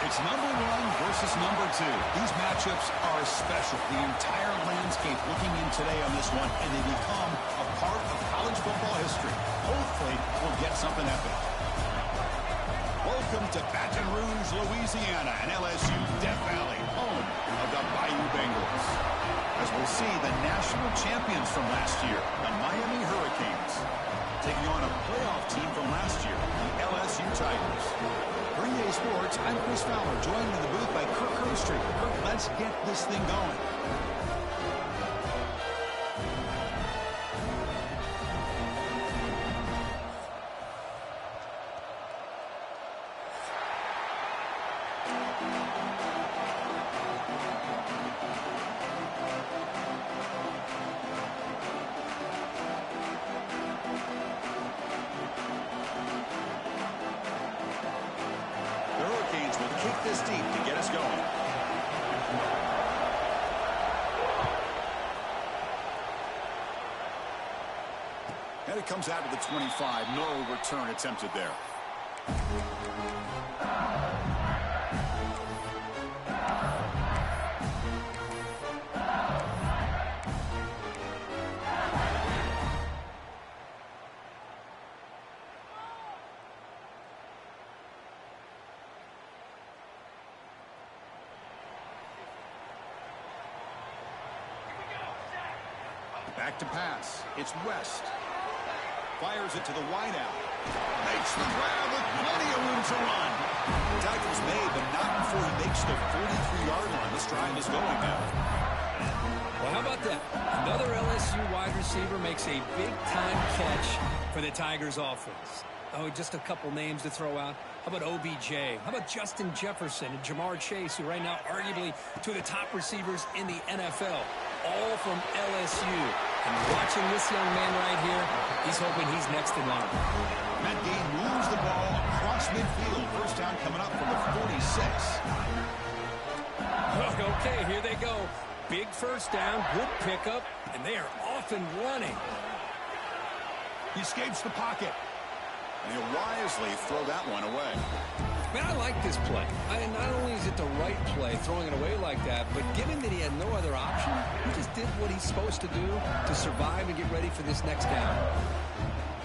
It's number one versus number two. These matchups are special. The entire landscape looking in today on this one, and they become a part of college football history. Hopefully, we'll get something epic. Welcome to Baton Rouge, Louisiana, and LSU Death Valley, home of the Bayou Bengals. As we'll see, the national champions from last year, the Miami Hurricanes, taking on a playoff team from last year, the LSU Tigers. For EA Sports, I'm Chris Fowler, joined in the booth by Kirk Herbstreit. Kirk, let's get this thing going. Kick this deep to get us going. And it comes out to the 25. No return attempted there. Back to pass. It's West. Fires it to the wideout. Makes the grab with plenty of room to run. The tackle's made, but not before he makes the 43-yard line. This drive is going now. Well, how about that? Another LSU wide receiver makes a big-time catch for the Tigers offense. Oh, just a couple names to throw out. How about OBJ? How about Justin Jefferson and Jamar Chase, who right now arguably two of the top receivers in the NFL, all from LSU. And watching this young man right here, he's hoping he's next in line. Matt Gay moves the ball across midfield. First down coming up from the 46. Okay, here they go. Big first down, good pickup, and they are off and running. He escapes the pocket. And he'll wisely throw that one away. Man, I like this play. Not only is it the right play, throwing it away like that, but given that he had no other option, he just did what he's supposed to do to survive and get ready for this next down.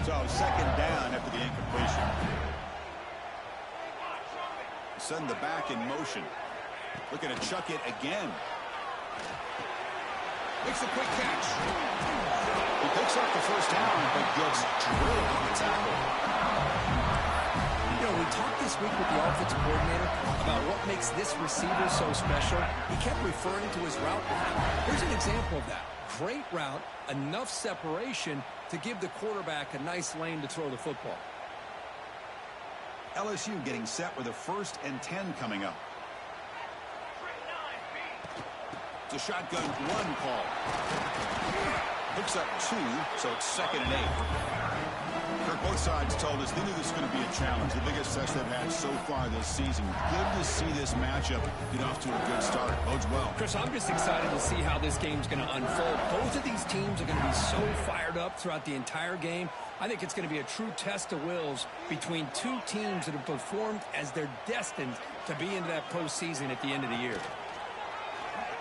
So, second down after the incompletion. Send the back in motion. Looking to chuck it again. Makes a quick catch. He picks up the first down, but gets drilled on the tackle. You know, we talked this week with the offensive coordinator about what makes this receiver so special. He kept referring to his route running. Here's an example of that. Great route, enough separation to give the quarterback a nice lane to throw the football. LSU getting set with a 1st and 10 coming up. It's a shotgun run call. Picks up 2, so it's 2nd and 8. Kirk, both sides told us they knew this was going to be a challenge, the biggest test they've had so far this season. Good to see this matchup get off to a good start. Bodes well. Chris, I'm just excited to see how this game's going to unfold. Both of these teams are going to be so fired up throughout the entire game. I think it's going to be a true test of wills between two teams that have performed as they're destined to be into that postseason at the end of the year.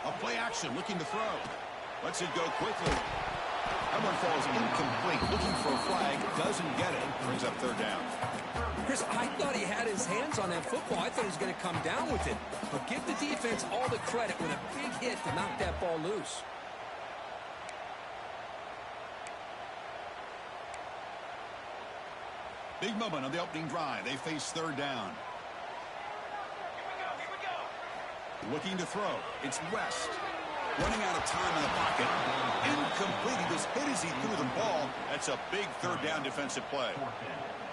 A play action, looking to throw. Lets it go quickly. That one falls incomplete. Looking for a flag. Doesn't get it. Brings up 3rd down. Chris, I thought he had his hands on that football. I thought he was going to come down with it. But give the defense all the credit with a big hit to knock that ball loose. Big moment on the opening drive. They face 3rd down. Looking to throw. It's West. Running out of time in the pocket. Incomplete. He was hit as he threw the ball. That's a big 3rd down defensive play.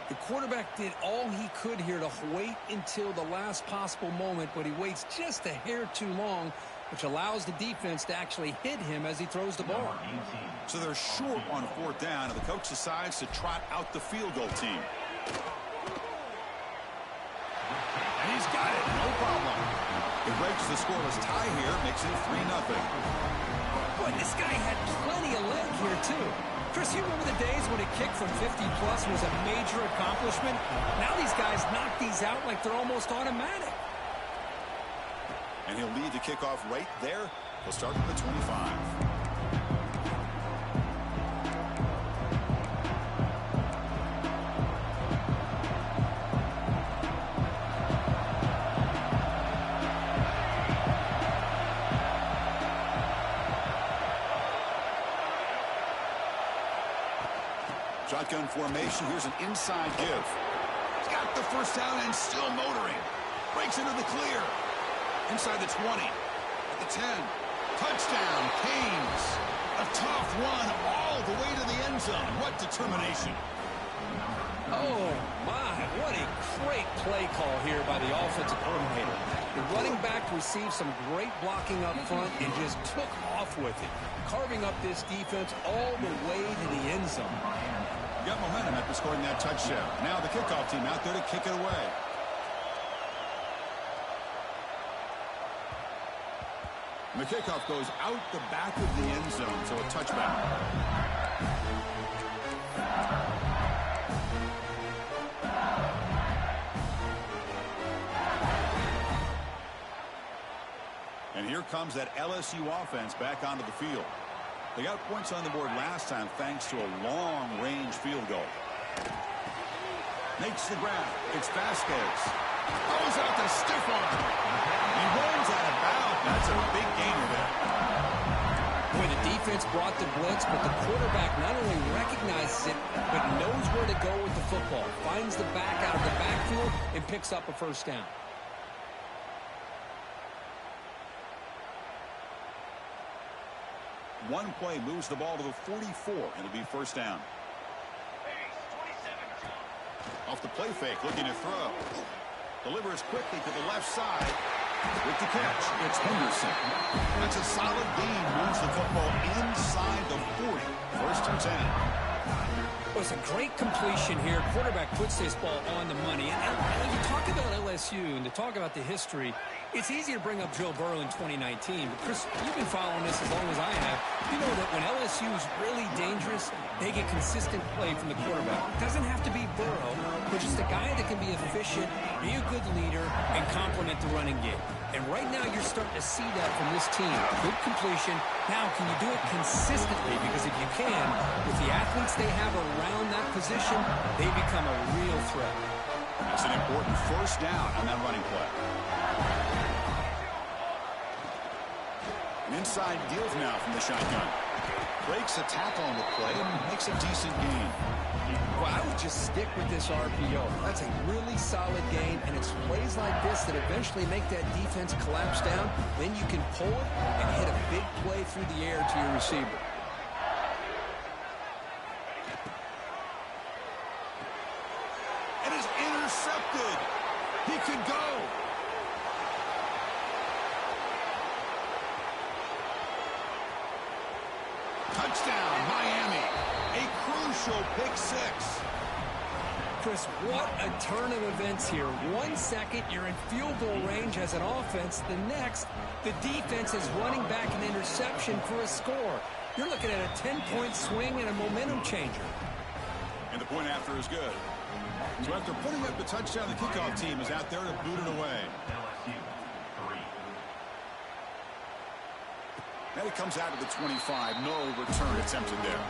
The quarterback did all he could here to wait until the last possible moment, but he waits just a hair too long, which allows the defense to actually hit him as he throws the ball. So they're short on 4th down, and the coach decides to trot out the field goal team. And he's got it. No problem. He breaks the scoreless tie here, makes it 3-0. Boy, this guy had plenty of leg here, too. Chris, you remember the days when a kick from 50-plus was a major accomplishment? Now these guys knock these out like they're almost automatic. And he'll lead the kickoff right there. He'll start from the 25. Shotgun formation. Here's an inside give. He's got the first down and still motoring. Breaks into the clear. Inside the 20. At the 10. Touchdown, Canes. A tough one all the way to the end zone. What determination. Oh, my. What a great play call here by the offensive coordinator. The running back received some great blocking up front and just took off with it, carving up this defense all the way to the end zone. Got momentum after scoring that touchdown. Now the kickoff team out there to kick it away. And the kickoff goes out the back of the end zone, so a touchback. And here comes that LSU offense back onto the field. They got points on the board last time thanks to a long-range field goal. Makes the grab. It's Vasquez. Throws out the stiff arm. He rolls out of bounds. That's a big gainer there. Boy, the defense brought the blitz, but the quarterback not only recognizes it, but knows where to go with the football. Finds the back out of the backfield and picks up a first down. One play moves the ball to the 44. It'll be first down. Off the play fake, looking to throw. Delivers quickly to the left side. With the catch, it's Henderson. That's a solid gain. Moves the football inside the 40. First and 10. Well, it's a great completion here. Quarterback puts this ball on the money. And when you talk about LSU and to talk about the history, it's easy to bring up Joe Burrow in 2019. But, Chris, you've been following this as long as I have. You know that when LSU is really dangerous, they get consistent play from the quarterback. It doesn't have to be Burrow, but just a guy that can be efficient, be a good leader, and complement the running game. And right now you're starting to see that from this team. Good completion. Now, can you do it consistently? Because if you can, with the athletes they have around that position, they become a real threat. That's an important first down on that running play. An inside give now from the shotgun. Breaks a tackle on the play and makes a decent gain. Well, I would just stick with this RPO. That's a really solid gain, and it's plays like this that eventually make that defense collapse down. Then you can pull it and hit a big play through the air to your receiver. It is intercepted. He could go. Touchdown, Miami. A crucial pick six. Chris, what a turn of events here. 1 second, you're in field goal range as an offense. The next, the defense is running back an interception for a score. You're looking at a 10-point swing and a momentum changer. And the point after is good. So after putting up the touchdown, the kickoff team is out there to boot it away. And it comes out to the 25. No return attempted there.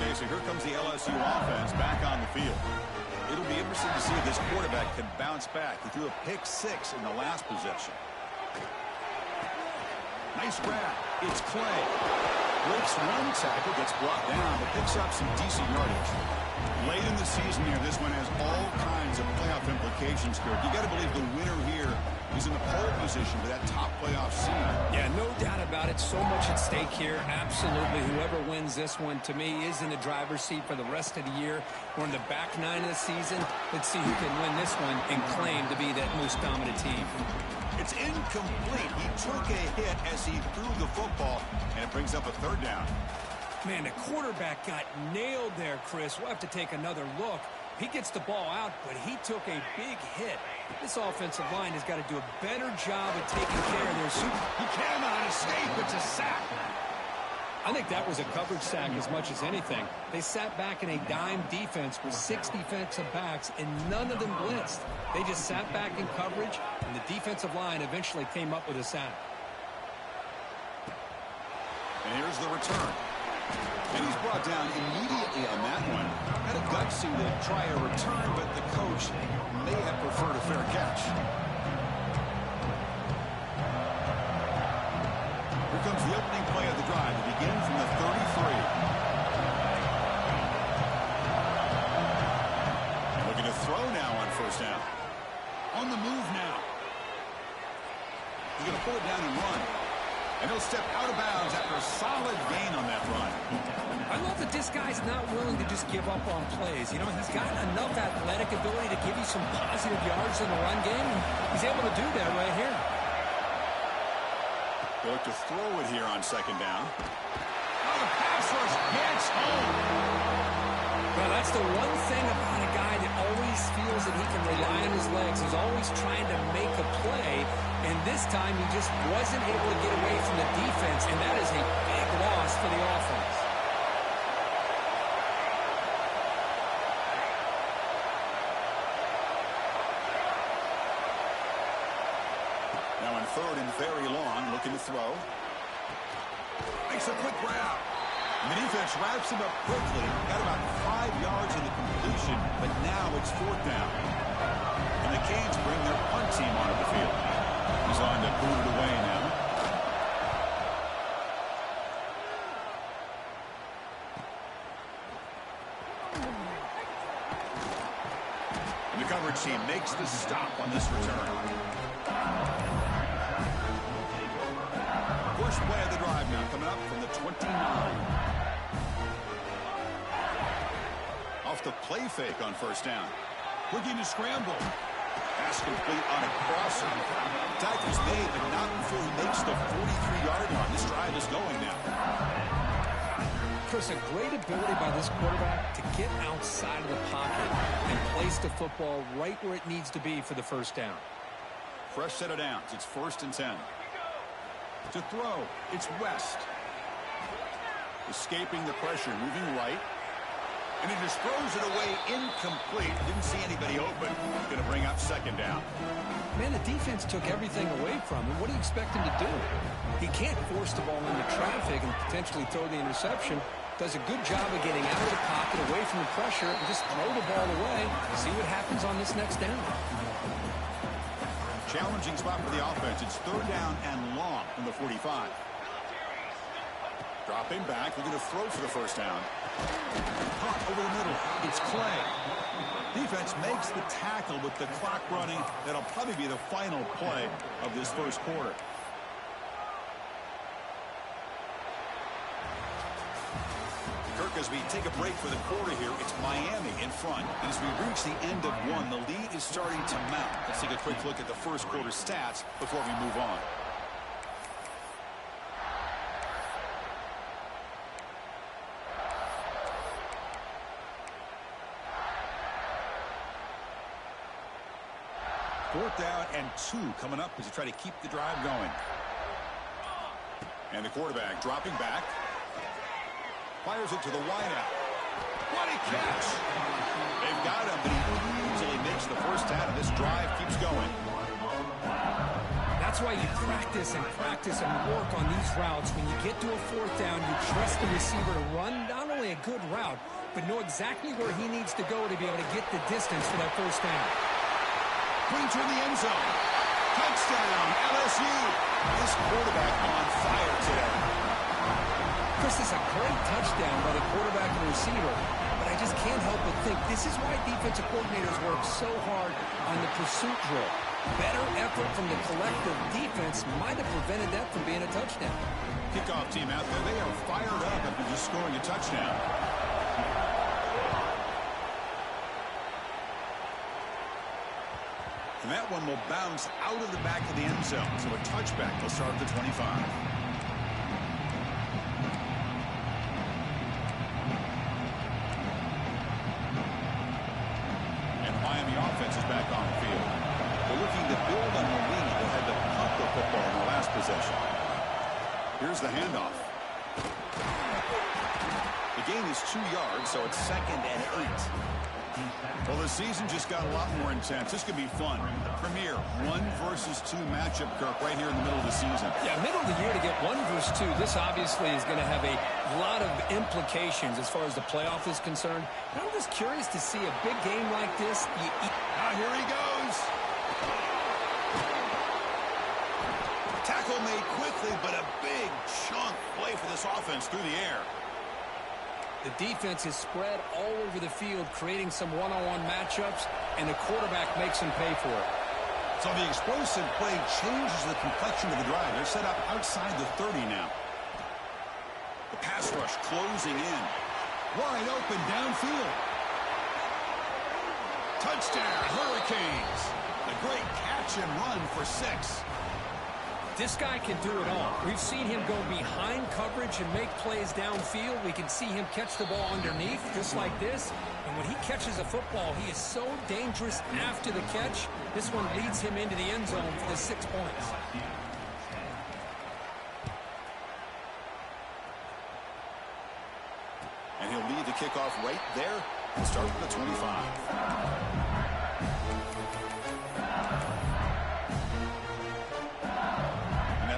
Okay, so here comes the LSU offense back on the field. It'll be interesting to see if this quarterback can bounce back. He threw a pick six in the last possession. Nice grab. It's Clay. Breaks one tackle, gets brought down, but picks up some decent yardage. Late in the season here, this one has all kinds of playoff implications, Kirk. You got to believe the winner here is in the pole position for that top playoff seed. Yeah, no doubt about it. So much at stake here. Absolutely. Whoever wins this one, to me, is in the driver's seat for the rest of the year. We're in the back nine of the season. Let's see who can win this one and claim to be that most dominant team. It's incomplete. He took a hit as he threw the football, and it brings up a third down. Man, the quarterback got nailed there, Chris. We'll have to take another look. He gets the ball out, but he took a big hit. This offensive line has got to do a better job of taking care of their super. He cannot escape. It's a sack. I think that was a coverage sack as much as anything. They sat back in a dime defense with 6 defensive backs, and none of them blitzed. They just sat back in coverage, and the defensive line eventually came up with a sack. And here's the return. And he's brought down immediately on that one. Had a gutsy to try a return, but the coach may have preferred a fair catch. Here comes the opening play of the drive to begin from the 33. Looking to throw now on first down. On the move now. He's going to pull it down and run. And he'll step out of bounds after a solid gain on that run. I love that this guy's not willing to just give up on plays. You know, he's got enough athletic ability to give you some positive yards in the run game, and he's able to do that right here. They look to throw it here on second down. Oh, the pass rush gets home. Well, that's the one thing about a guy that always feels that he can rely on his legs. He's always trying to make a play, and this time he just wasn't able to get away from the defense, and that is a big loss for the offense. Now in third and very long, looking to throw. Makes a quick grab. And the defense wraps him up quickly. Got about 5 yards in the completion, but now it's fourth down. And the Canes bring their punt team onto the field. He's on to boot it away now. And the coverage team makes the stop on this return. First play of the drive now coming up from the 29. Off the play fake on first down. Looking to scramble. Pass complete on a crosser. Tackle's made, but not before he makes the 43-yard line. This drive is going now. Chris, a great ability by this quarterback to get outside of the pocket and place the football right where it needs to be for the first down. Fresh set of downs. It's 1st and 10. To throw, it's West. Escaping the pressure, moving right. And he just throws it away incomplete. Didn't see anybody open. Going to bring up second down. Man, the defense took everything away from him. What do you expect him to do? He can't force the ball into traffic and potentially throw the interception. Does a good job of getting out of the pocket, away from the pressure, and just throw the ball away. See what happens on this next down. Challenging spot for the offense. It's third down and long from the 45. Dropping back, looking to throw for the first down. Caught over the middle. It's Clay. Defense makes the tackle with the clock running. That'll probably be the final play of this first quarter. Kirk, as we take a break for the quarter here, it's Miami in front. And as we reach the end of one, the lead is starting to mount. Let's take a quick look at the first quarter stats before we move on. Fourth down and 2 coming up as you try to keep the drive going. And the quarterback dropping back. Fires it to the wideout. What a catch! They've got him, but he easily makes the first down, and this drive keeps going. That's why you practice and work on these routes. When you get to a fourth down, you trust the receiver to run not only a good route, but know exactly where he needs to go to be able to get the distance for that first down. Brings her in the end zone. Touchdown, LSU. This quarterback on fire today. Chris, is a great touchdown by the quarterback and receiver, but I just can't help but think this is why defensive coordinators work so hard on the pursuit drill. Better effort from the collective defense might have prevented that from being a touchdown. Kickoff team out there, they are fired up after just scoring a touchdown. And that one will bounce out of the back of the end zone. So a touchback will start at the 25. And Miami offense is back on the field. They're looking to build on the lead. They had to punt the football in the last possession. Here's the handoff. gain is 2 yards, so it's 2nd and 8. Well, the season just got a lot more intense. This could be fun. The premier 1 versus 2 matchup, Kirk, right here in the middle of the season. Yeah, middle of the year to get 1 versus 2. This obviously is going to have a lot of implications as far as the playoff is concerned. And I'm just curious to see a big game like this. Now here he goes. Tackle made quickly, but a big chunk play for this offense through the air. The defense is spread all over the field, creating some one-on-one matchups, and the quarterback makes them pay for it. So the explosive play changes the complexion of the drive. They're set up outside the 30 now. The pass rush closing in. Wide open downfield. Touchdown, Hurricanes. A great catch and run for 6. This guy can do it all. We've seen him go behind coverage and make plays downfield. We can see him catch the ball underneath, just like this. And when he catches a football, he is so dangerous after the catch. This one leads him into the end zone for the 6 points. And he'll lead the kickoff right there and start with the 25.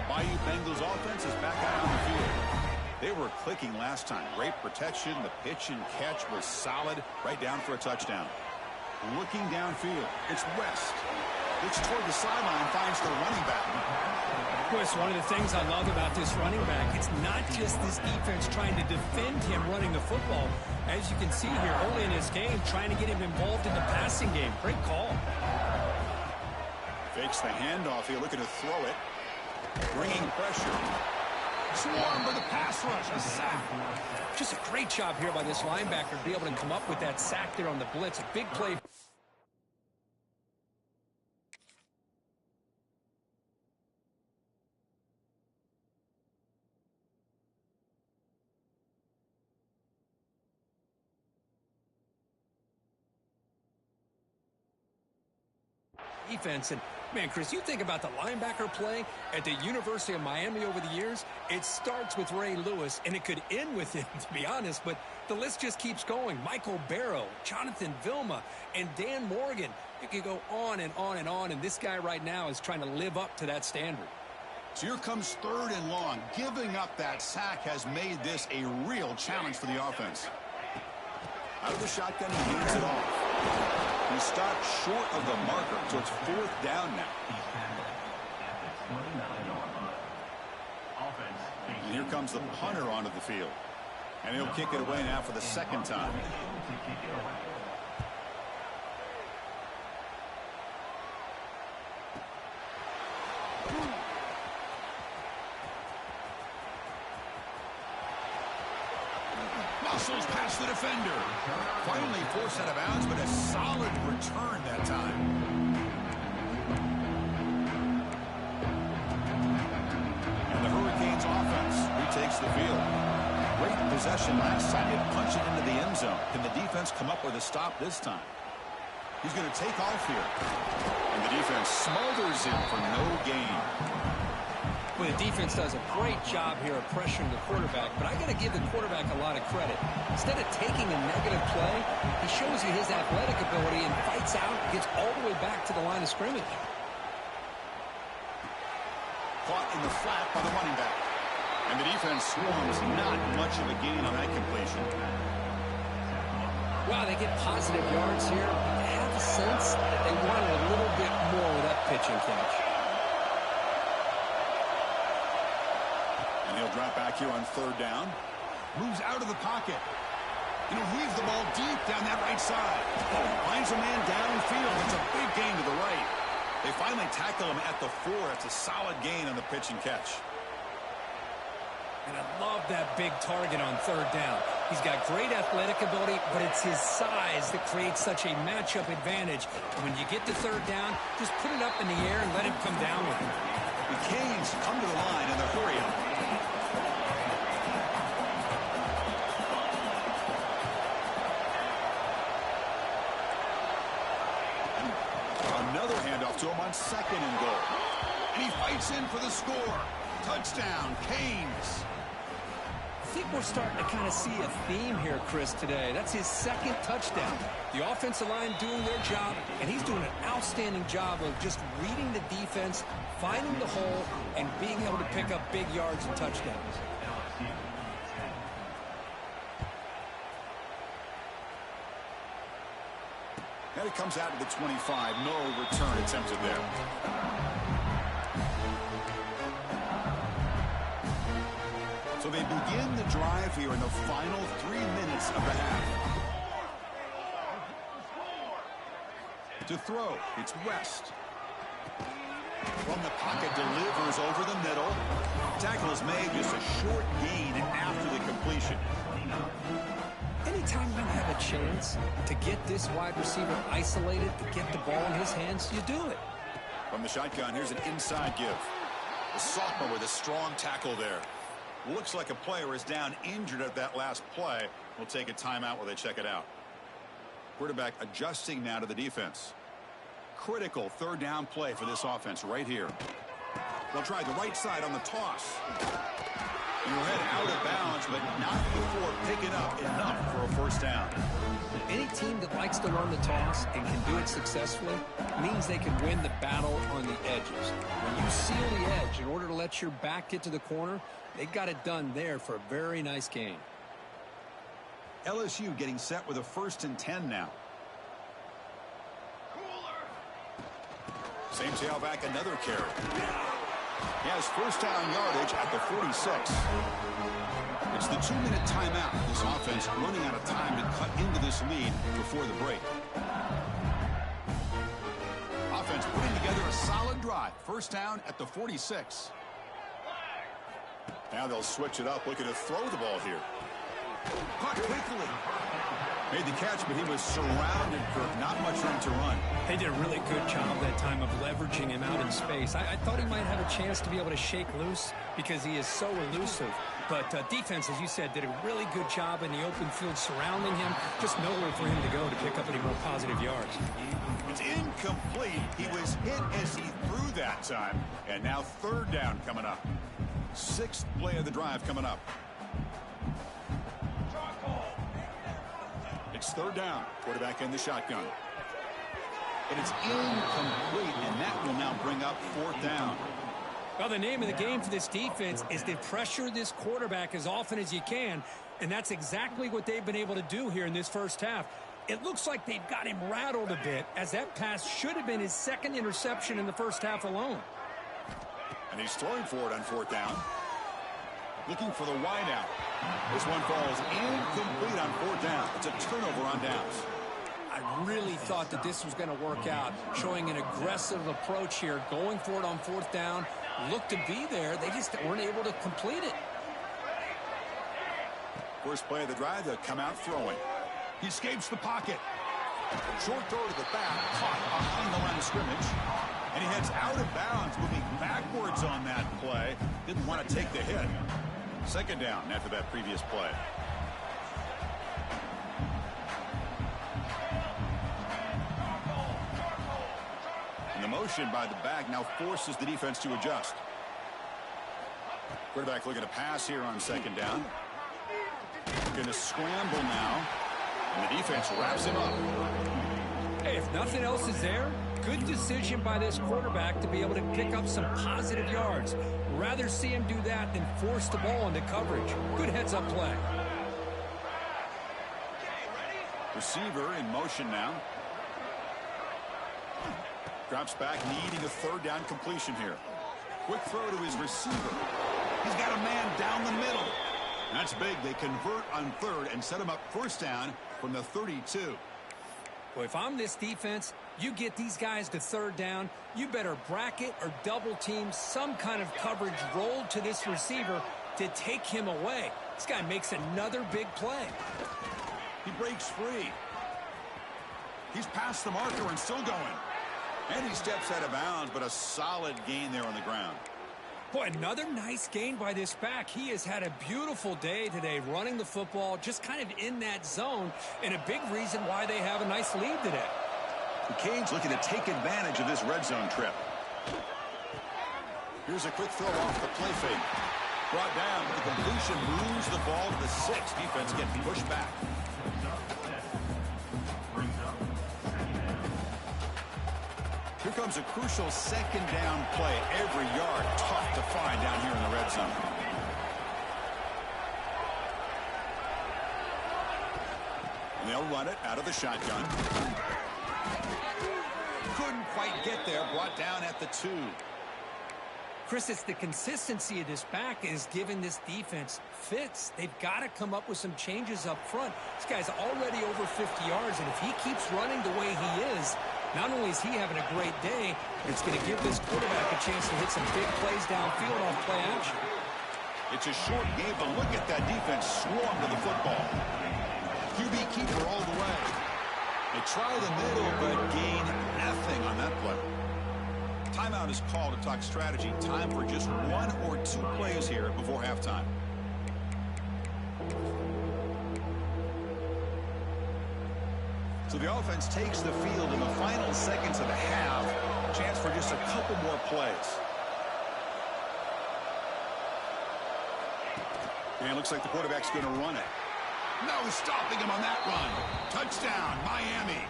Bayou Bengals offense is back out on the field. They were clicking last time. Great protection. The pitch and catch was solid. Right down for a touchdown. Looking downfield. It's West. Looks toward the sideline. Finds the running back. Chris, one of the things I love about this running back, it's not just this defense trying to defend him running the football. As you can see here early in this game, trying to get him involved in the passing game. Great call. Fakes the handoff here. Looking to throw it. Bringing pressure. Swarm for the pass rush. A sack. Just a great job here by this linebacker to be able to come up with that sack there on the blitz. A big play. Defense. And man, Chris, you think about the linebacker play at the University of Miami over the years, it starts with Ray Lewis, and it could end with him, to be honest, but the list just keeps going. Michael Barrow, Jonathan Vilma, and Dan Morgan. You could go on and on and on, and this guy right now is trying to live up to that standard. So here comes 3rd and long. Giving up that sack has made this a real challenge for the offense. Out of the shotgun, he hands it off. He stopped short of the marker, so it's 4th down now. And here comes the punter onto the field. And he'll kick it away now for the 2nd time. Muscles past the defender. Finally forced out of bounds, but a solid return that time. And the Hurricanes offense retakes the field. Great possession last time. It punched it into the end zone. Can the defense come up with a stop this time? He's going to take off here. And the defense smothers him for no gain. Well, the defense does a great job here of pressuring the quarterback, but I got to give the quarterback a lot of credit. Instead of taking a negative play, he shows you his athletic ability and fights out, gets all the way back to the line of scrimmage. Caught in the flat by the running back. And the defense swarms. Not much of a gain on that completion. Wow, they get positive yards here. I have a sense that they wanted a little bit more with that pitch and catch. And he'll drop back here on 3rd down. Moves out of the pocket. And he'll heave the ball deep down that right side. Finds a man downfield. It's a big gain to the right. They finally tackle him at the 4. It's a solid gain on the pitch and catch. And I love that big target on 3rd down. He's got great athletic ability, but it's his size that creates such a matchup advantage. And when you get to 3rd down, just put it up in the air and let him come down with it. The Canes come to the line in the hurry-up. Another handoff to him on 2nd and goal. And he fights in for the score. Touchdown, Canes. think we're starting to kind of see a theme here, Chris, today. That's his second touchdown. The offensive line doing their job, and he's doing an outstanding job of just reading the defense, finding the hole, and being able to pick up big yards and touchdowns. And it comes out to the 25. No return attempted there. So they begin the drive here in the final 3 minutes of the half. To throw, it's West. From the pocket, delivers over the middle. Tackle is made, just a short gain after the completion. Anytime you have a chance to get this wide receiver isolated, to get the ball in his hands, you do it. From the shotgun, here's an inside give. The sophomore with a strong tackle there. Looks like a player is down injured at that last play. We'll take a timeout while they check it out. Quarterback adjusting now to the defense. Critical third down play for this offense right here. They'll try the right side on the toss. And we'll head out of bounds, but not before picking up enough for a first down. Any team that likes to run the toss and can do it successfully means they can win the battle on the edges. When you seal the edge in order to let your back get to the corner, they got it done there for a very nice gain. LSU getting set with a 1st and 10 now. Same tailback, another carry. He has first down yardage at the 46. It's the 2-minute timeout. This offense running out of time to cut into this lead before the break. Offense putting together a solid drive. First down at the 46. Now they'll switch it up, looking to throw the ball here. Caught quickly. Made the catch, but he was surrounded for not much room to run. They did a really good job that time of leveraging him out in space. I thought he might have a chance to be able to shake loose because he is so elusive. But defense, as you said, did a really good job in the open field surrounding him. Just nowhere for him to go to pick up any more positive yards. It's incomplete. He was hit as he threw that time. And now third down coming up. 6th play of the drive coming up. It's third down. Quarterback in the shotgun. And it's incomplete, and that will now bring up 4th down. Well, the name of the game for this defense is to pressure this quarterback as often as you can, and that's exactly what they've been able to do here in this first half. It looks like they've got him rattled a bit, as that pass should have been his 2nd interception in the first half alone. And he's throwing for it on 4th down. Looking for the wide out. This one falls incomplete on 4th down. It's a turnover on downs. I really thought that this was going to work out, showing an aggressive approach here, going for it on 4th down. Looked to be there. They just weren't able to complete it. First play of the drive, they'll come out throwing. He escapes the pocket. Short throw to the back, caught behind the line of scrimmage. And he heads out of bounds, moving backwards on that play. Didn't want to take the hit. 2nd down after that previous play. And the motion by the back now forces the defense to adjust. Quarterback looking to pass here on 2nd down. Going to scramble now. And the defense wraps him up. Hey, if nothing else is there, good decision by this quarterback to be able to pick up some positive yards. Rather see him do that than force the ball into coverage. Good heads-up play. Receiver in motion now. Drops back, needing a 3rd down completion here. Quick throw to his receiver. He's got a man down the middle. That's big. They convert on 3rd and set him up 1st down from the 32. Well, if I'm this defense, you get these guys to 3rd down, you better bracket or double team some kind of coverage rolled to this receiver to take him away. This guy makes another big play. He breaks free. He's past the marker and still going. And he steps out of bounds, but a solid gain there on the ground. Boy, another nice gain by this back. He has had a beautiful day today running the football, just kind of in that zone, and a big reason why they have a nice lead today. The Canes looking to take advantage of this red zone trip. Here's a quick throw off the play fake. Brought down, but the completion moves the ball to the 6. Defense getting pushed back. Here comes a crucial second down play. Every yard tough to find down here in the red zone. And they'll run it out of the shotgun. Couldn't quite get there. Brought down at the 2. Chris, it's the consistency of this back is giving this defense fits. They've got to come up with some changes up front. This guy's already over 50 yards, and if he keeps running the way he is, not only is he having a great day, but it's going to give this quarterback a chance to hit some big plays downfield off play action. It's a short game, but look at that defense swarm to the football. QB keeper all the way. They try the middle, but gain nothing on that play. Timeout is called to talk strategy. Time for just 1 or 2 plays here before halftime. So the offense takes the field in the final seconds of the half. Chance for just a couple more plays. And it looks like the quarterback's going to run it. No stopping him on that run. Touchdown, Miami.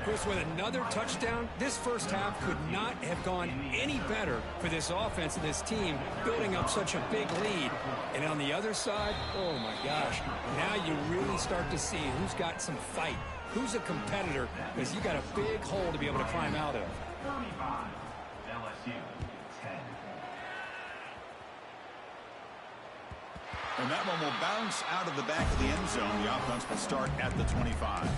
Chris, with another touchdown, this first half could not have gone any better for this offense and this team, building up such a big lead. And on the other side, oh my gosh, now you really start to see who's got some fight, who's a competitor, because you got a big hole to be able to climb out of. 35, LSU, 10. And that one will bounce out of the back of the end zone. The offense will start at the 25.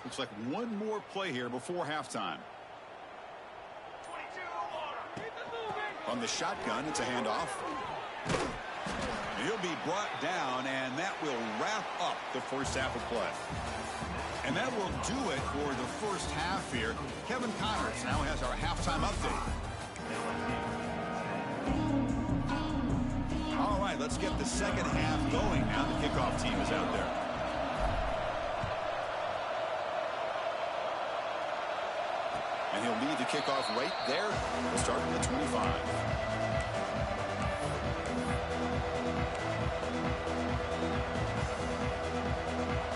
Looks like one more play here before halftime. On the shotgun, it's a handoff. And he'll be brought down, and that will wrap up the first half of play. And that will do it for the first half here. Kevin Connors now has our halftime update. All right, let's get the second half going now. The kickoff team is out there. And he'll lead the kickoff right there. We'll start from the 25.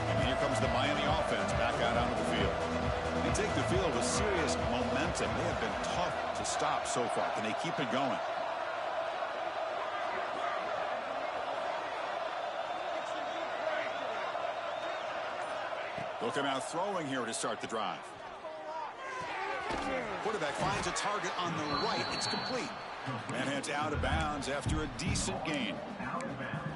And here comes the Miami offense back out onto the field. They take the field with serious momentum. They have been tough to stop so far. Can they keep it going? They'll come out throwing here to start the drive. Quarterback finds a target on the right. It's complete. And it's out of bounds after a decent gain.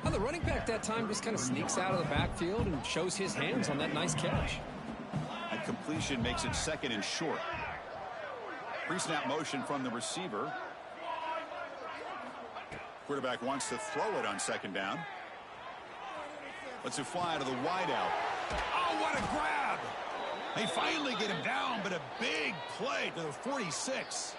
Well, the running back that time just kind of sneaks out of the backfield and shows his hands on that nice catch. That completion makes it second and short. Pre-snap motion from the receiver. Quarterback wants to throw it on second down. Lets it fly to the wideout. Oh, what a grab! They finally get him down, but a big play to the 46.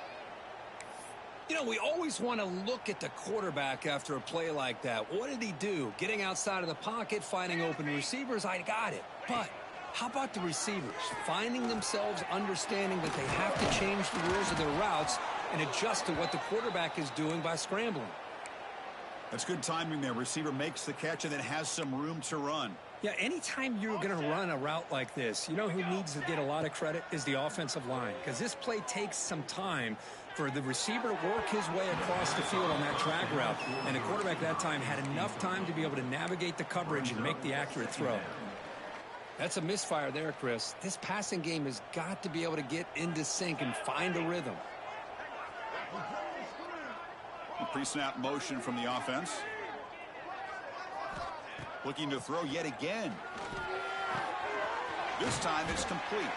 You know, we always want to look at the quarterback after a play like that. What did he do? Getting outside of the pocket, finding open receivers, I got it. But how about the receivers? Finding themselves understanding that they have to change the rules of their routes and adjust to what the quarterback is doing by scrambling. That's good timing there. Receiver makes the catch and then has some room to run. Yeah, anytime you're going to run a route like this, you know who needs to get a lot of credit is the offensive line, because this play takes some time for the receiver to work his way across the field on that drag route, and the quarterback that time had enough time to be able to navigate the coverage and make the accurate throw. That's a misfire there, Chris. This passing game has got to be able to get into sync and find a rhythm. Pre-snap motion from the offense. Looking to throw yet again. This time it's complete.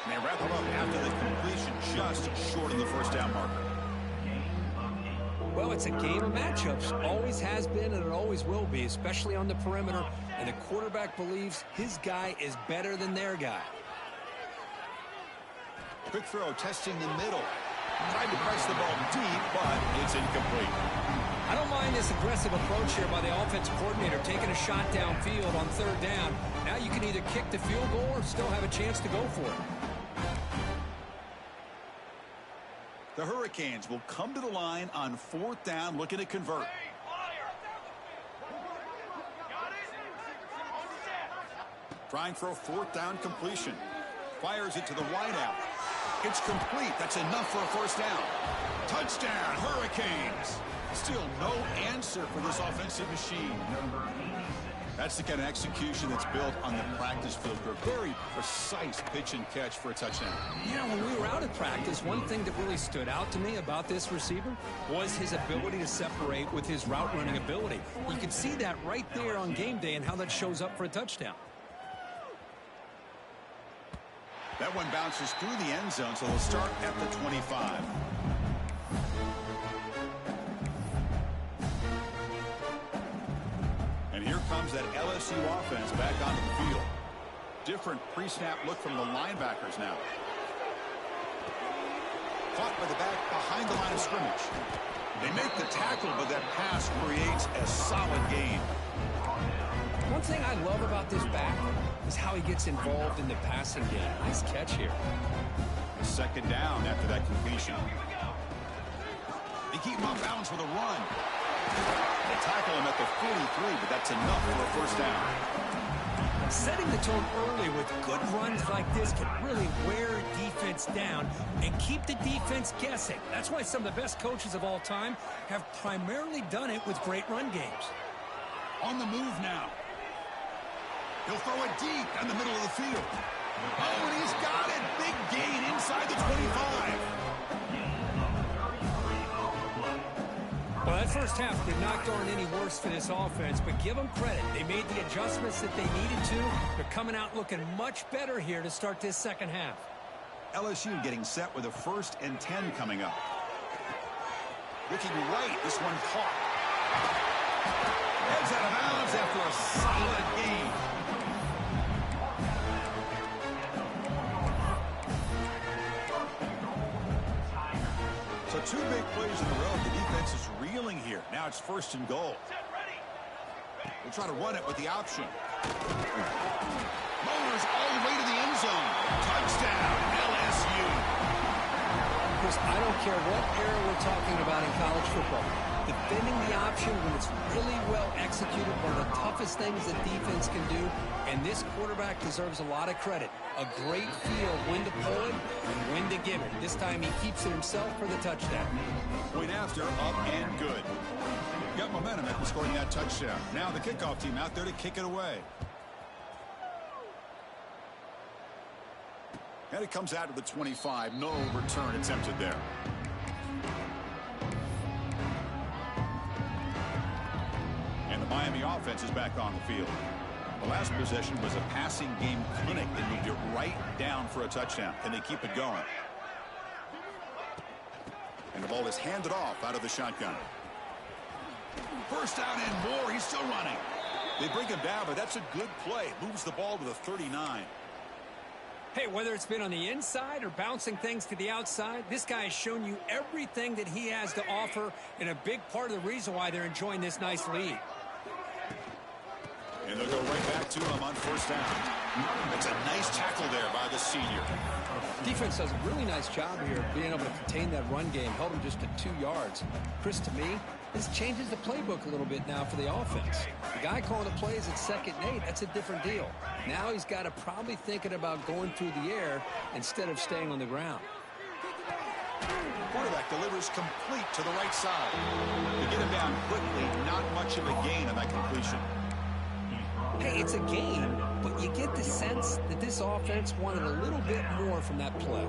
And they wrap it up after the completion, just short of the first down marker. Well, it's a game of matchups. Always has been and it always will be, especially on the perimeter. And the quarterback believes his guy is better than their guy. Quick throw, testing the middle. Tried to press the ball deep, but it's incomplete. I don't mind this aggressive approach here by the offensive coordinator, taking a shot downfield on third down. Now you can either kick the field goal or still have a chance to go for it. The Hurricanes will come to the line on fourth down, looking to convert. Trying for a fourth down completion. Fires it to the wideout. It's complete. That's enough for a first down. Touchdown, Hurricanes. Still no answer for this offensive machine. That's the kind of execution that's built on the practice field for a very precise pitch and catch for a touchdown. Yeah, when we were out at practice, one thing that really stood out to me about this receiver was his ability to separate with his route running ability. You can see that right there on game day and how that shows up for a touchdown. That one bounces through the end zone, so they'll start at the 25. And here comes that LSU offense back onto the field. Different pre-snap look from the linebackers now. Caught by the back behind the line of scrimmage. They make the tackle, but that pass creates a solid gain. One thing I love about this back is how he gets involved in the passing game. Nice catch here. Second down after that completion. They keep him off balance with a run. They tackle him at the 43, but that's enough for a first down. Setting the tone early with good runs like this can really wear defense down and keep the defense guessing. That's why some of the best coaches of all time have primarily done it with great run games. On the move now. He'll throw it deep down the middle of the field. Oh, and he's got it. Big gain inside the 25. Well, that first half did not go any worse for this offense, but give them credit. They made the adjustments that they needed to. They're coming out looking much better here to start this second half. LSU getting set with a 1st and 10 coming up. Looking right. This one caught. Heads out of bounds after a solid gain. So 2 big plays in a row. The defense is reeling here. Now it's 1st and goal. We'll try to run it with the option. Motors all the way to the end zone. Touchdown, LSU. Chris, I don't care what era we're talking about in college football. Defending the option when it's really well executed, one of the toughest things that defense can do, and this quarterback deserves a lot of credit. A great feel of when to pull it and when to give it. This time he keeps it himself for the touchdown. Point after, up and good. Got momentum after scoring that touchdown. Now the kickoff team out there to kick it away. And it comes out to the 25. No return attempted there. And the Miami offense is back on the field. The last possession was a passing game clinic. They moved it right down for a touchdown. Can they keep it going? And the ball is handed off out of the shotgun. First down and more. He's still running. They bring him down, but that's a good play. Moves the ball to the 39. Hey, whether it's been on the inside or bouncing things to the outside, this guy has shown you everything that he has to offer, and a big part of the reason why they're enjoying this nice lead. And they'll go right back to him on 1st down. It's a nice tackle there by the senior. Defense does a really nice job here of being able to contain that run game, held him just at 2 yards. Chris, to me, this changes the playbook a little bit now for the offense. The guy calling the plays at 2nd and 8, that's a different deal. Now he's got to probably thinking about going through the air instead of staying on the ground. Quarterback delivers complete to the right side. To get him down quickly, not much of a gain on that completion. Hey, it's a gain, but you get the sense that this offense wanted a little bit more from that play.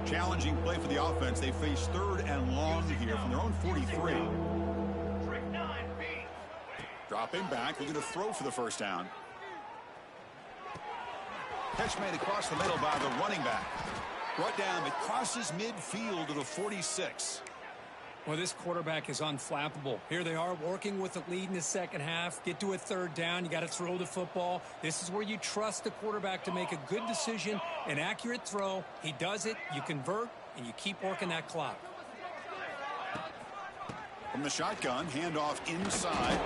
Challenging play for the offense. They face 3rd and long here from their own 43. Dropping back, looking to throw for the first down. Catch made across the middle by the running back. Brought down, it crosses midfield to the 46. Well, this quarterback is unflappable. Here they are working with the lead in the second half. Get to a 3rd down. You got to throw the football. This is where you trust the quarterback to make a good decision, an accurate throw. He does it, you convert, and you keep working that clock. From the shotgun, handoff inside.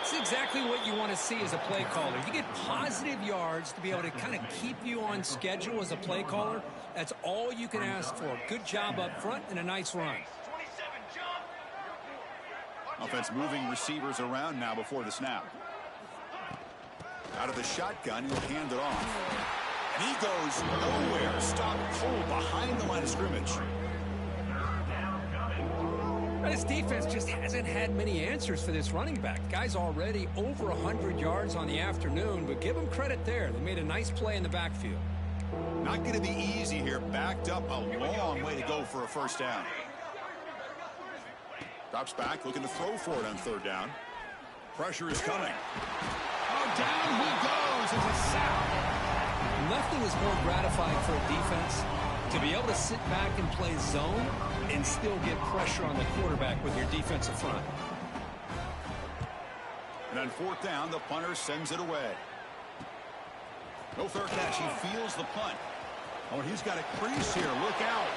It's exactly what you want to see as a play caller. You get positive yards to be able to kind of keep you on schedule as a play caller. That's all you can ask for. Good job up front and a nice run. Offense moving receivers around now before the snap. Out of the shotgun, he'll hand it off. And he goes nowhere. Stop cold behind the line of scrimmage. This defense just hasn't had many answers for this running back. Guy's already over 100 yards on the afternoon, but give him credit there. They made a nice play in the backfield. Not going to be easy here. Backed up a long way to go for a first down. Drops back, looking to throw for it on third down. Pressure is coming. Oh, down he goes. It's a sack. Nothing is more gratifying for a defense to be able to sit back and play zone and still get pressure on the quarterback with your defensive front. And on fourth down, the punter sends it away. No fair catch. He feels the punt. Oh, he's got a crease here. Look out.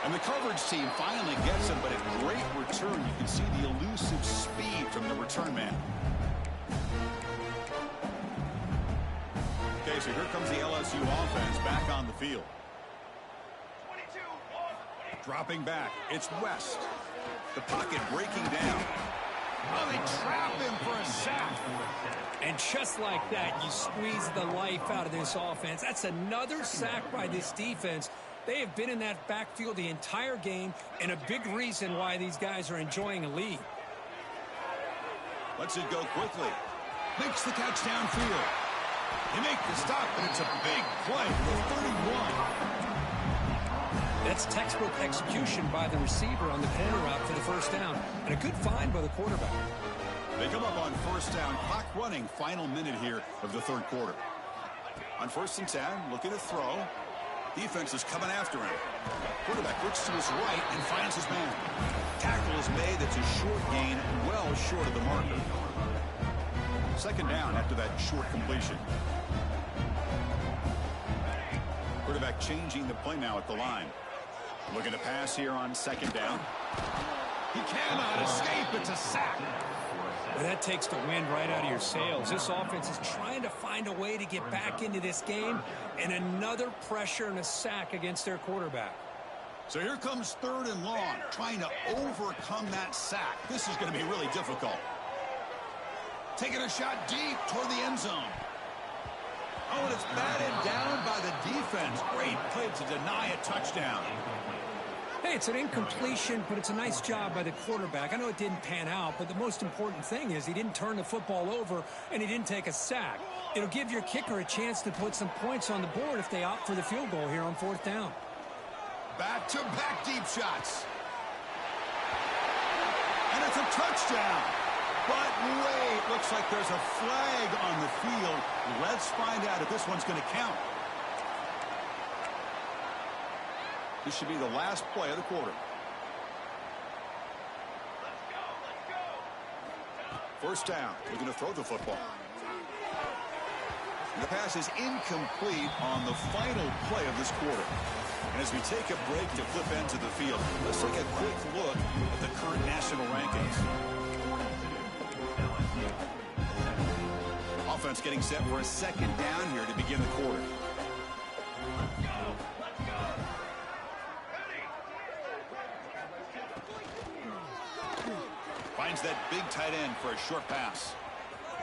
And the coverage team finally gets him, but a great return. You can see the elusive speed from the return man. Okay, so here comes the LSU offense back on the field. Dropping back, it's West. The pocket breaking down. Oh, they trap him for a sack. And just like that, you squeeze the life out of this offense. That's another sack by this defense. They have been in that backfield the entire game, and a big reason why these guys are enjoying a lead. Lets it go quickly. Makes the catch downfield. They make the stop, and it's a big play for 31. That's textbook execution by the receiver on the corner route for the first down, and a good find by the quarterback. They come up on first down, clock running, final minute here of the third quarter. On 1st and 10, looking to throw. Defense is coming after him. Quarterback looks to his right and finds his man. Tackle is made. That's a short gain, well short of the marker. Second down after that short completion. Quarterback changing the play now at the line. Looking to pass here on second down. He cannot escape. It's a sack. Well, that takes the wind right out of your sails. This offense is trying to find a way to get back into this game, and another pressure and a sack against their quarterback. So here comes third and long, trying to overcome that sack. This is going to be really difficult. Taking a shot deep toward the end zone. Oh, and it's batted down by the defense. Great play to deny a touchdown. Hey, it's an incompletion, but it's a nice job by the quarterback. I know it didn't pan out, but the most important thing is he didn't turn the football over and he didn't take a sack. It'll give your kicker a chance to put some points on the board if they opt for the field goal here on fourth down. Back-to-back deep shots. And it's a touchdown. But wait, looks like there's a flag on the field. Let's find out if this one's going to count. This should be the last play of the quarter. First down. Looking to throw the football. The pass is incomplete on the final play of this quarter. And as we take a break to flip ends of the field, let's take a quick look at the current national rankings. Offense getting set for a second down here to begin the quarter. Finds that big tight end for a short pass.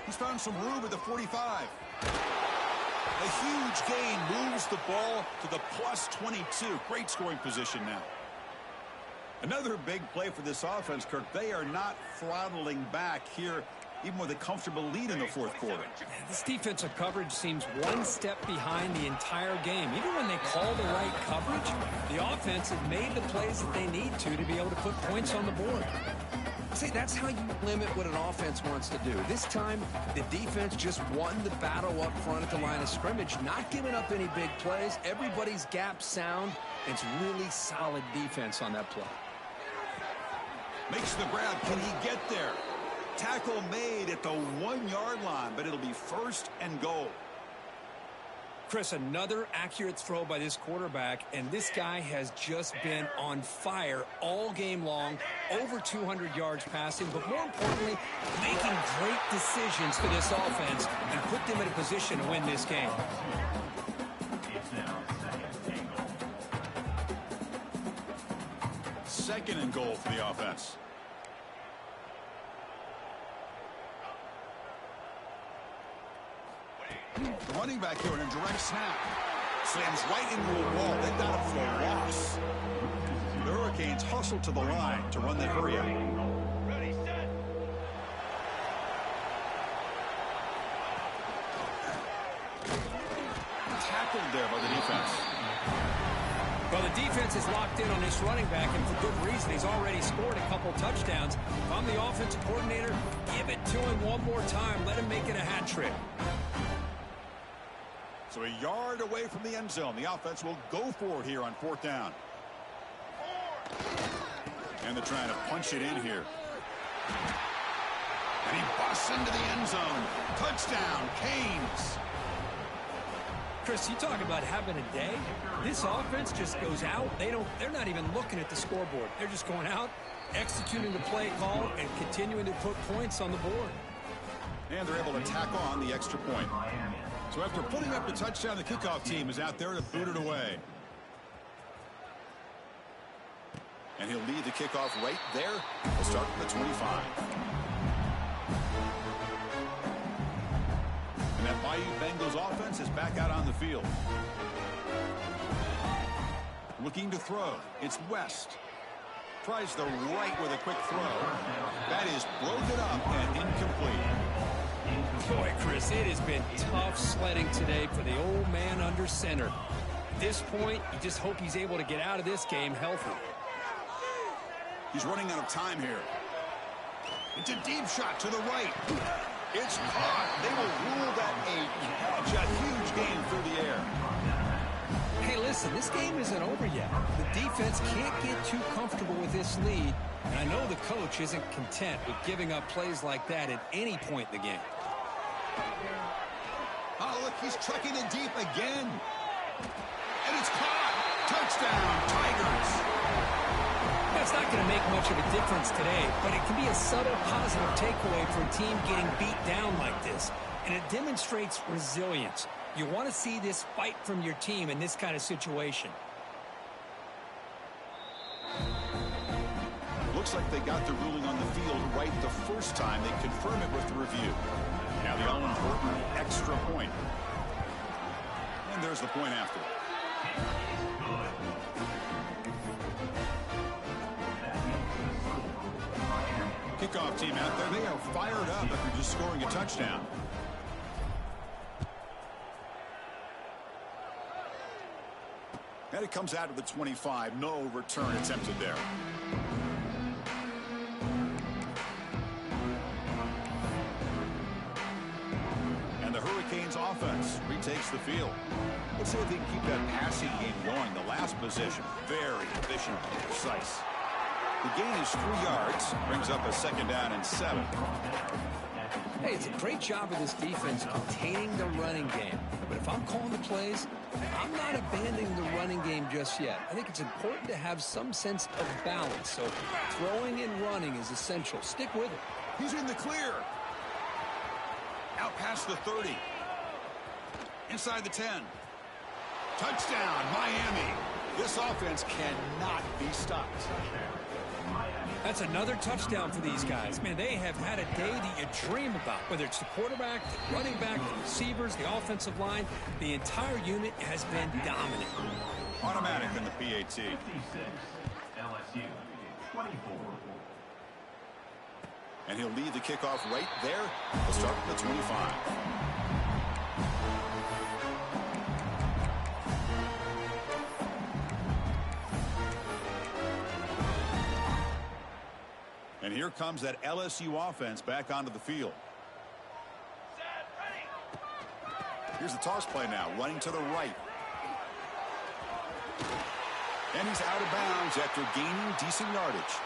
He's found some room at the 45. A huge gain moves the ball to the plus 22. Great scoring position now. Another big play for this offense, Kirk. They are not throttling back here, even with a comfortable lead in the fourth quarter. This defensive coverage seems one step behind the entire game. Even when they call the right coverage, the offense has made the plays that they need to be able to put points on the board. See, that's how you limit what an offense wants to do. This time, the defense just won the battle up front at the line of scrimmage, not giving up any big plays. Everybody's gap sound. It's really solid defense on that play. Makes the grab. Can he get there? Tackle made at the 1 yard line, but it'll be first and goal. Chris, another accurate throw by this quarterback, and this guy has just been on fire all game long, over 200 yards passing, but more importantly, making great decisions for this offense and put them in a position to win this game. Second and goal for the offense. The running back here in a direct snap. Slams right into a wall. They got him for a loss. The Hurricanes hustle to the line to run the hurry out. Ready, set. Tackled there by the defense. Well, the defense is locked in on this running back, and for good reason. He's already scored a couple touchdowns. If I'm the offensive coordinator, give it to him one more time. Let him make it a hat trick. So a yard away from the end zone. The offense will go for it here on fourth down. And they're trying to punch it in here. And he busts into the end zone. Touchdown, Canes. Chris, you talk about having a day. This offense just goes out. They're not even looking at the scoreboard. They're just going out, executing the play call, and continuing to put points on the board. And they're able to tack on the extra point. So after putting up the touchdown, the kickoff team is out there to boot it away. And he'll lead the kickoff right there. We'll start from the 25. And that Bayou Bengals offense is back out on the field. Looking to throw. It's West. Tries the right with a quick throw. That is broken up and incomplete. Boy, Chris, it has been tough sledding today for the old man under center. At this point, you just hope he's able to get out of this game healthy. He's running out of time here. It's a deep shot to the right. It's caught. They will rule that a catch. A huge game through the air. Hey, listen, this game isn't over yet. The defense can't get too comfortable with this lead, and I know the coach isn't content with giving up plays like that at any point in the game. Oh, look, he's trucking it deep again. And it's caught. Touchdown, Tigers. That's not going to make much of a difference today, but it can be a subtle positive takeaway for a team getting beat down like this. And it demonstrates resilience. You want to see this fight from your team in this kind of situation. Looks like they got the ruling on the field right the first time. They confirm it with the review. Now the all-important extra point. And there's the point after. Kickoff team out there. They are fired up after just scoring a touchdown. And it comes out of the 25. No return attempted there. And the Hurricanes offense retakes the field. Let's see if they can keep that passing game going. The last possession, very efficient and precise. The gain is 3 yards, brings up a second down and 7. Hey, it's a great job of this defense containing the running game. But if I'm calling the plays, I'm not abandoning the running game just yet. I think it's important to have some sense of balance. So throwing and running is essential. Stick with it. He's in the clear. Out past the 30. Inside the 10. Touchdown, Miami. This offense cannot be stopped. That's another touchdown for these guys. Man, they have had a day that you dream about. Whether it's the quarterback, the running back, the receivers, the offensive line, the entire unit has been dominant. Automatic in the PAT. 56, LSU, 24. And he'll lead the kickoff right there. We'll start with the 25. And here comes that LSU offense back onto the field. Here's the toss play now, running to the right. And he's out of bounds after gaining decent yardage.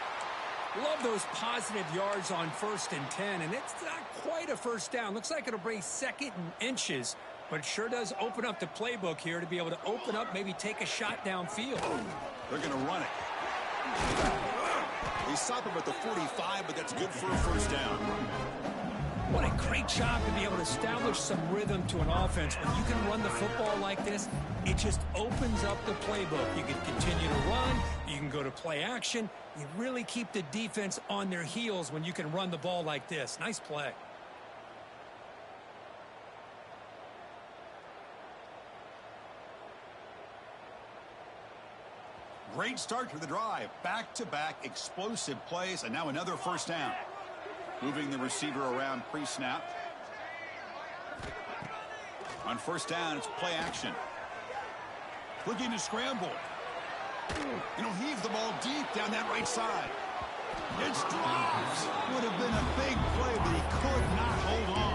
Love those positive yards on 1st and 10, and it's not quite a first down. Looks like it'll bring 2nd and inches, But it sure does open up the playbook here to be able to open up, maybe take a shot downfield. They're going to run it. They stop him at the 45, but that's good for a first down. What a great job to be able to establish some rhythm to an offense. When you can run the football like this, it just opens up the playbook. You can continue to run. You can go to play action. You really keep the defense on their heels when you can run the ball like this. Nice play. Great start to the drive. Back-to-back explosive plays, and now another first down. Moving the receiver around pre-snap. On first down, it's play action. Looking to scramble. He'll heave the ball deep down that right side. It's dropped. Would have been a big play, but he could not hold on.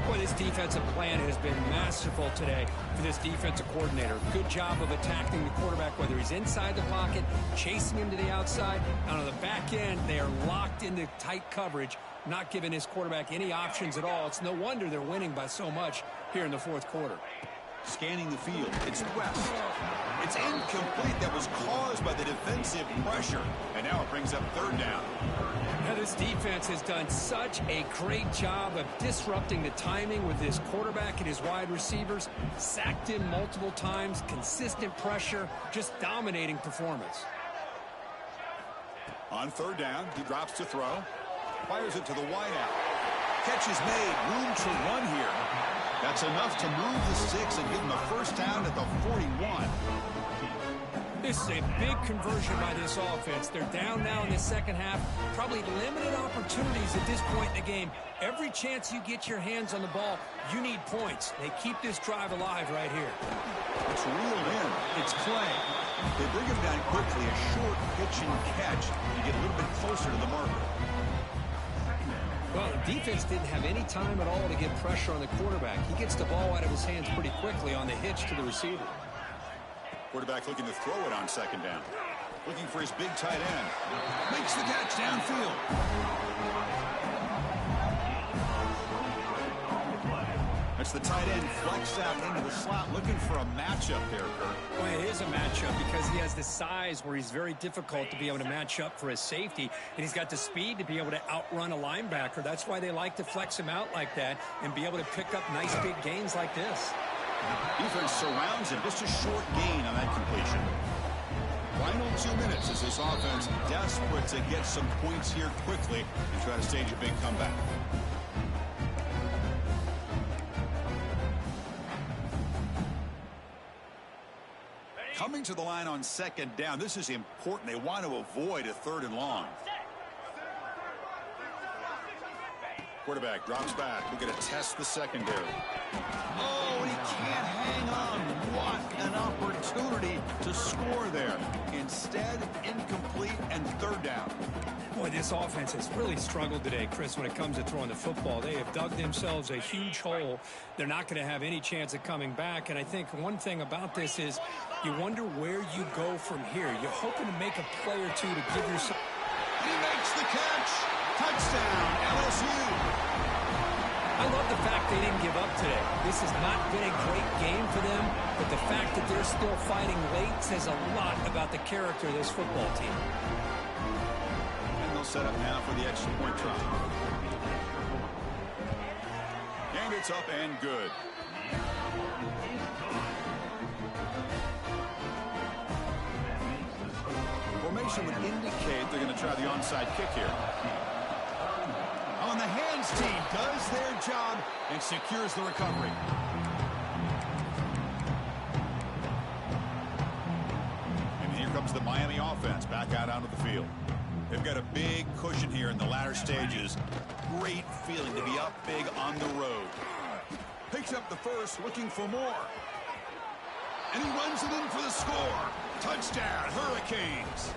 Boy, this defensive plan has been masterful today for this defensive coordinator. Good job of attacking the quarterback, whether he's inside the pocket, chasing him to the outside. And on the back end, they are locked into tight coverage, not giving his quarterback any options at all. It's no wonder they're winning by so much here in the fourth quarter. Scanning the field. It's West. It's incomplete. That was caused by the defensive pressure. And now it brings up third down. Now this defense has done such a great job of disrupting the timing with his quarterback and his wide receivers. Sacked him multiple times. Consistent pressure. Just dominating performance. On third down, he drops to throw. Fires it to the wideout. Catch is made. Room to run here. That's enough to move the sticks and give him a first down at the 41. This is a big conversion by this offense. They're down now in the second half. Probably limited opportunities at this point in the game. Every chance you get your hands on the ball, you need points. They keep this drive alive right here. It's reeled in. It's Clay. They bring him down quickly. A short pitch and catch. You get a little bit closer to the marker. Well, the defense didn't have any time at all to get pressure on the quarterback. He gets the ball out of his hands pretty quickly on the hitch to the receiver. Quarterback looking to throw it on second down. Looking for his big tight end. Makes the catch downfield. That's the tight end flex out into the slot. Looking for a matchup there, Kurt. Well, it is a matchup because he has the size where he's very difficult to be able to match up for his safety. And he's got the speed to be able to outrun a linebacker. That's why they like to flex him out like that and be able to pick up nice big gains like this. Defense surrounds him. Just a short gain on that completion. Final 2 minutes as this offense desperate to get some points here quickly and try to stage a big comeback. Coming to the line on second down. This is important. They want to avoid a third and long. Quarterback drops back. We're going to test the secondary. Oh, and he can't hang on. What an opportunity to score there. Instead, incomplete and third down. Boy, this offense has really struggled today, Chris, when it comes to throwing the football. They have dug themselves a huge hole. They're not going to have any chance of coming back. And I think one thing about this is you wonder where you go from here. You're hoping to make a play or two to give yourself. He makes the catch. Touchdown, LSU. I love the fact they didn't give up today. This has not been a great game for them, but the fact that they're still fighting late says a lot about the character of this football team. And they'll set up now for the extra point try. And it's up and good. Formation would indicate they're going to try the onside kick here. On the hands team does their job and secures the recovery. And here comes the Miami offense back out onto the field. They've got a big cushion here in the latter stages. Great feeling to be up big on the road. Picks up the first, looking for more. And he runs it in for the score. Touchdown, Hurricanes.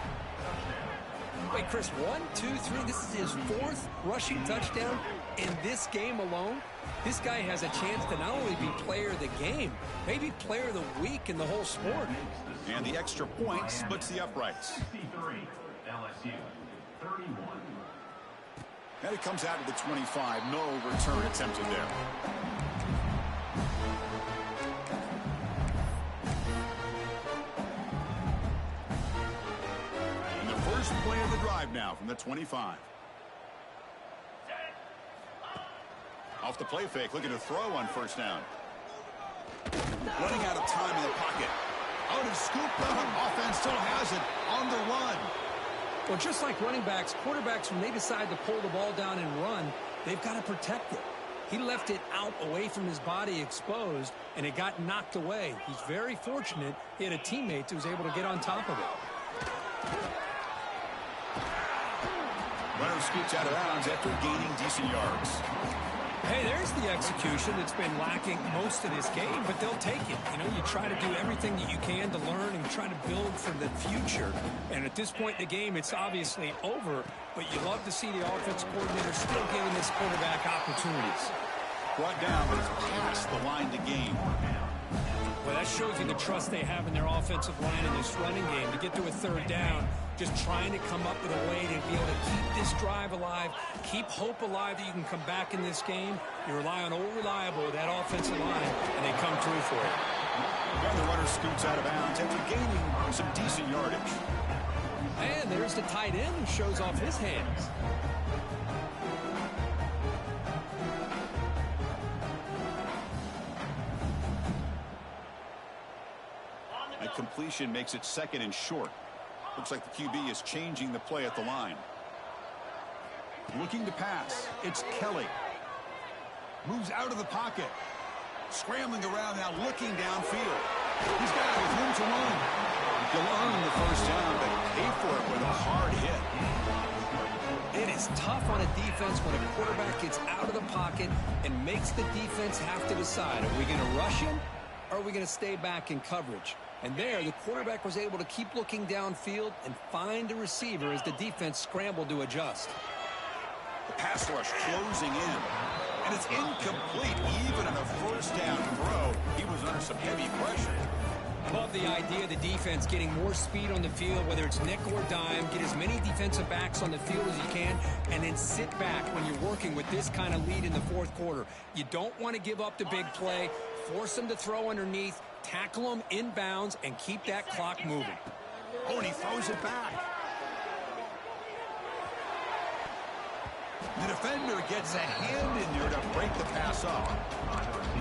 Wait, Chris, 1, 2, 3. This is his 4th rushing touchdown in this game alone. This guy has a chance to not only be player of the game, maybe player of the week in the whole sport. And the extra point splits the uprights. 63, LSU, 31. And it comes out to the 25. No return attempted there. First play of the drive now from the 25. Off the play fake, looking to throw on first down. Running out of time in the pocket. Out of scoop, offense still has it on the run. Well, just like running backs, quarterbacks, when they decide to pull the ball down and run, they've got to protect it. He left it out away from his body exposed, and it got knocked away. He's very fortunate he had a teammate who was able to get on top of it. Runner scoots out of bounds after gaining decent yards. Hey, there's the execution that's been lacking most of this game, but they'll take it. You know, you try to do everything that you can to learn and try to build for the future. And at this point in the game, it's obviously over, but you love to see the offensive coordinator still giving this quarterback opportunities. Brought down, but it's past the line to gain. Well, that shows you the trust they have in their offensive line in this running game. To get to a third down, just trying to come up with a way to be able to keep this drive alive, keep hope alive that you can come back in this game. You rely on old reliable, that offensive line, and they come through for it. And the runner scoots out of bounds after gaining some decent yardage. And there's the tight end who shows off his hands. That completion makes it second and short. Looks like the QB is changing the play at the line. Looking to pass. It's Kelly. Moves out of the pocket. Scrambling around now, looking downfield. He's got it with room to run. He'll earn the first down, but pay for it with a hard hit. It is tough on a defense when a quarterback gets out of the pocket and makes the defense have to decide, are we going to rush him or are we going to stay back in coverage? And there, the quarterback was able to keep looking downfield and find a receiver as the defense scrambled to adjust. The pass rush closing in. And it's incomplete. Even on a first down throw, he was under some heavy pressure. Love the idea of the defense getting more speed on the field, whether it's nickel or dime, get as many defensive backs on the field as you can, and then sit back when you're working with this kind of lead in the fourth quarter. You don't want to give up the big play, force them to throw underneath, tackle them inbounds, and keep that clock moving. Oh, and he throws it back. The defender gets a hand in there to break the pass up.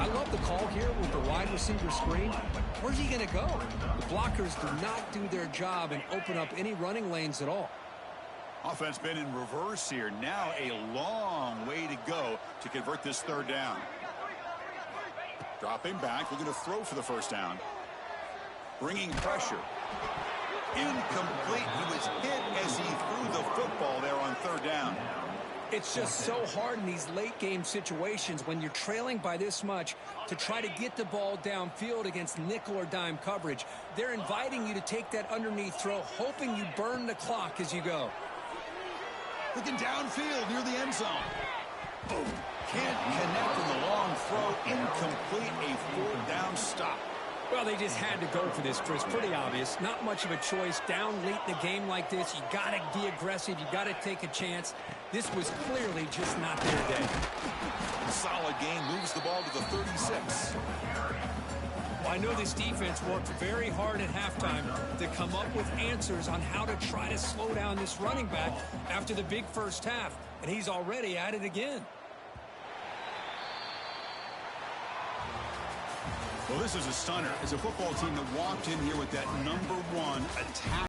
I love the call here with the wide receiver screen. Where's he going to go? The blockers do not do their job and open up any running lanes at all. Offense been in reverse here. Now a long way to go to convert this third down. Dropping back, looking to throw for the first down. Bringing pressure. Incomplete. He was hit as he threw the football there on third down. It's just so hard in these late game situations when you're trailing by this much to try to get the ball downfield against nickel or dime coverage. They're inviting you to take that underneath throw, hoping you burn the clock as you go. Looking downfield near the end zone. Boom. Can't connect on the long throw. Incomplete. A fourth down stop. Well, they just had to go for this, Chris. Pretty obvious. Not much of a choice. Down late in a game like this, you got to be aggressive. You got to take a chance. This was clearly just not their day. Solid game. Moves the ball to the 36. Well, I know this defense worked very hard at halftime to come up with answers on how to try to slow down this running back after the big first half. And he's already at it again. Well, this is a stunner. It's a football team that walked in here with that #1 attack.